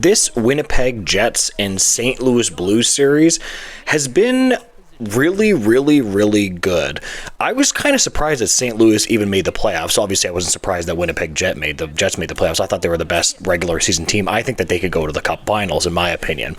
this Winnipeg Jets and St. Louis Blues series has been really, really, really good. I was kind of surprised that St. Louis even made the playoffs. Obviously, I wasn't surprised that Winnipeg Jets made the playoffs. I thought they were the best regular season team. I think that they could go to the Cup Finals, in my opinion.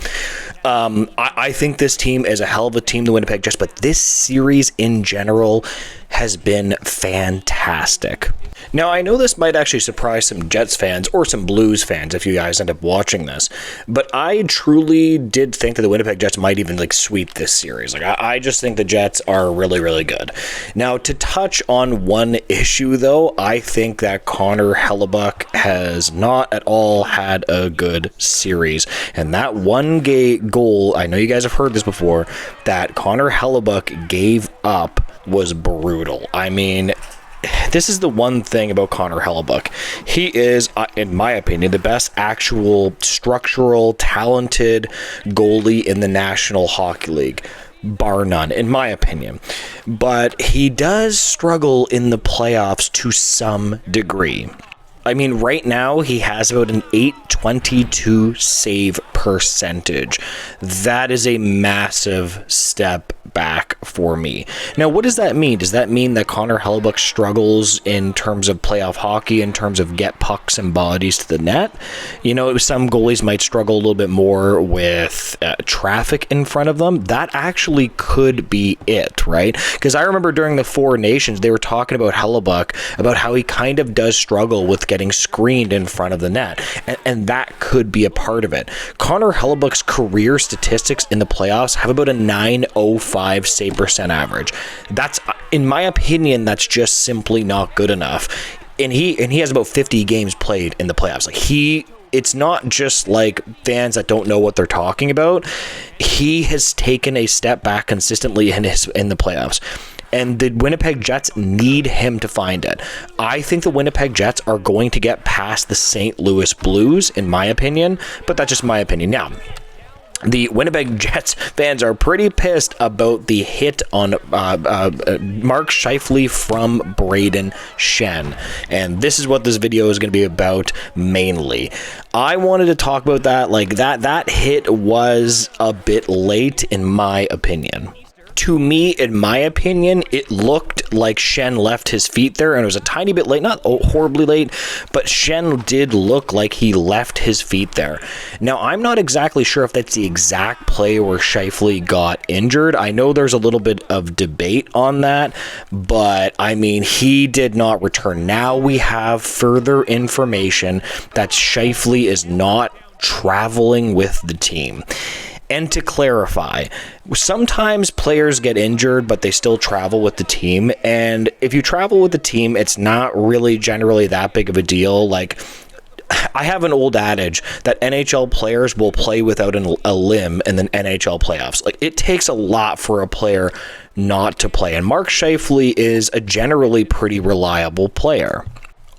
I think this team is a hell of a team, the Winnipeg Jets, but this series in general has been fantastic. Now, I know this might actually surprise some Jets fans or some Blues fans if you guys end up watching this, but I truly did think that the Winnipeg Jets might even sweep this series. I just think the Jets are really, really good. Now, to touch on one issue, though, I think that Connor Hellebuyck has not at all had a good series, and that one goal, I know you guys have heard this before, that Connor Hellebuyck gave up was brutal. I mean, this is the one thing about Connor Hellebuyck. He is, in my opinion, the best actual structural, talented goalie in the National Hockey League, bar none, in my opinion. But he does struggle in the playoffs to some degree. I mean, right now, he has about an .822 save percentage. That is a massive step back for me. Now, what does that mean? Does that mean that Connor Hellebuyck struggles in terms of playoff hockey, in terms of get pucks and bodies to the net? You know, some goalies might struggle a little bit more with traffic in front of them. That actually could be it, right? Because I remember during the Four Nations, they were talking about Hellebuyck, about how he kind of does struggle with getting screened in front of the net, and that could be a part of it. Connor Hellebuyck's career statistics in the playoffs have about a .905 save percent average. That's, in my opinion, that's just simply not good enough. And he has about 50 games played in the playoffs. It's not just like fans that don't know what they're talking about. He has taken a step back consistently in the playoffs. And the Winnipeg Jets need him to find it. I think the Winnipeg Jets are going to get past the St. Louis Blues, in my opinion, but that's just my opinion. Now, the Winnipeg Jets fans are pretty pissed about the hit on Mark Scheifele from Braden Shen. And this is what this video is going to be about mainly. I wanted to talk about that. That hit was a bit late, in my opinion. To me, in my opinion, it looked like Shen left his feet there, and it was a tiny bit late, not horribly late, but Shen did look like he left his feet there. Now, I'm not exactly sure if that's the exact play where Scheifele got injured. I know there's a little bit of debate on that, but I mean, he did not return. Now we have further information that Scheifele is not traveling with the team. And to clarify, sometimes players get injured, but they still travel with the team. And if you travel with the team, it's not really generally that big of a deal. I have an old adage that NHL players will play without a limb in the NHL playoffs. It takes a lot for a player not to play. And Mark Scheifele is a generally pretty reliable player.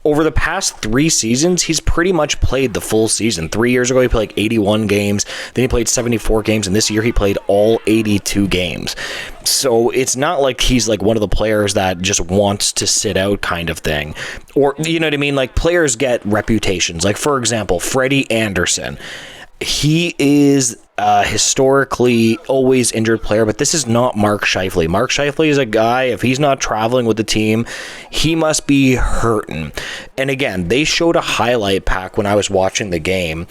Over the past 3 seasons, he's pretty much played the full season. 3 years ago, he played 81 games. Then he played 74 games. And this year, he played all 82 games. So it's not like he's one of the players that just wants to sit out kind of thing. Or, you know what I mean? Players get reputations. For example, Freddie Anderson. He is historically always injured player, but this is not Mark Scheifele. Mark Scheifele is a guy, if he's not traveling with the team, he must be hurting. And again, they showed a highlight pack when I was watching the game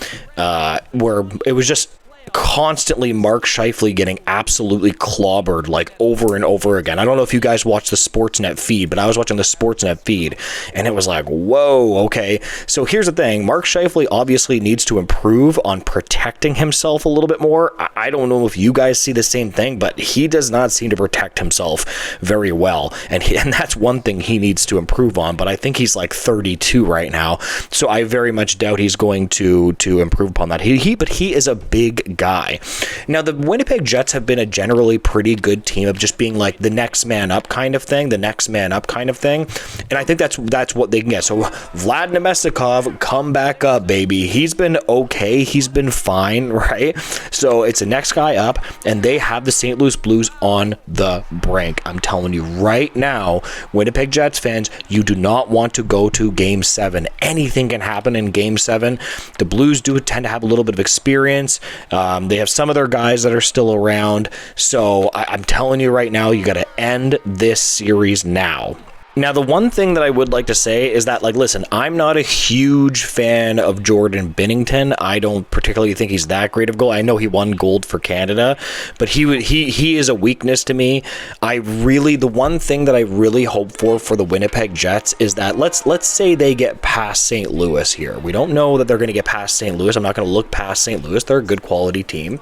where it was just constantly Mark Scheifele getting absolutely clobbered over and over again. I don't know if you guys watch the Sportsnet feed, but I was watching the Sportsnet feed and it was whoa, okay. So here's the thing. Mark Scheifele obviously needs to improve on protecting himself a little bit more. I don't know if you guys see the same thing, but he does not seem to protect himself very well. And that's one thing he needs to improve on, but I think he's 32 right now. So I very much doubt he's going to improve upon that. But he is a big guy. Now, the Winnipeg Jets have been a generally pretty good team of just being like the next man up kind of thing, and I think that's what they can get. So Vlad Nemestikov, come back up, baby. He's been okay. He's been fine, right? So it's the next guy up, and they have the St. Louis Blues on the brink. I'm telling you right now, Winnipeg Jets fans, you do not want to go to Game 7. Anything can happen in Game 7. The Blues do tend to have a little bit of experience. They have some of their guys that are still around. So I'm telling you right now, you got to end this series now. Now, the one thing that I would like to say is that, like, listen, I'm not a huge fan of Jordan Binnington. I don't particularly think he's that great of goal. I know he won gold for Canada, but he is a weakness to me. The one thing that I really hope for the Winnipeg Jets is that let's say they get past St. Louis here. We don't know that they're going to get past St. Louis. I'm not going to look past St. Louis. They're a good quality team.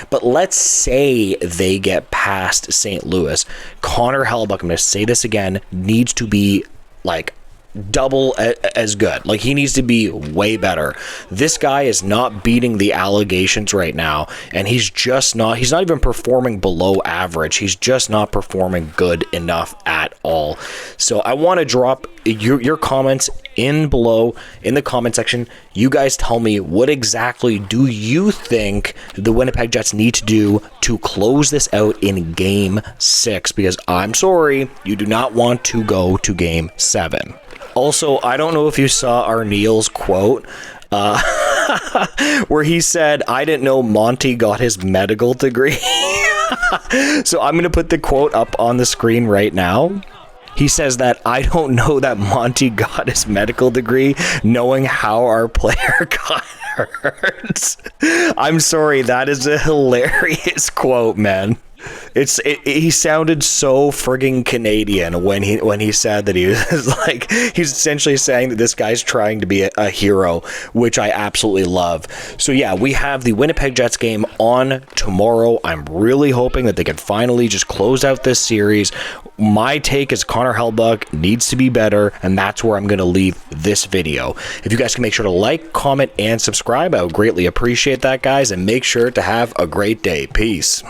But let's say they get past St. Louis. Connor Hellebuyck, I'm going to say this again, needs to be like double as good. Like, he needs to be way better. This guy is not beating the allegations right now, and he's not even performing below average. He's just not performing good enough at all. So I want to drop your comments in below in the comment section. You guys tell me, what exactly do you think the Winnipeg Jets need to do to close this out in Game 6? Because I'm sorry, you do not want to go to Game 7. Also, I don't know if you saw Arneal's quote where he said, "I didn't know Monty got his medical degree." So I'm going to put the quote up on the screen right now. He says that, "I don't know that Monty got his medical degree knowing how our player got hurt." I'm sorry, that is a hilarious quote, man. He sounded so frigging Canadian when he said that. He was like, he's essentially saying that this guy's trying to be a hero, which I absolutely love. So yeah, we have the Winnipeg Jets game on tomorrow. I'm really hoping that they can finally just close out this series. My take is Connor Hellebuyck needs to be better, and that's where I'm going to leave this video. If you guys can make sure to like, comment, and subscribe, I would greatly appreciate that, guys, and make sure to have a great day. Peace.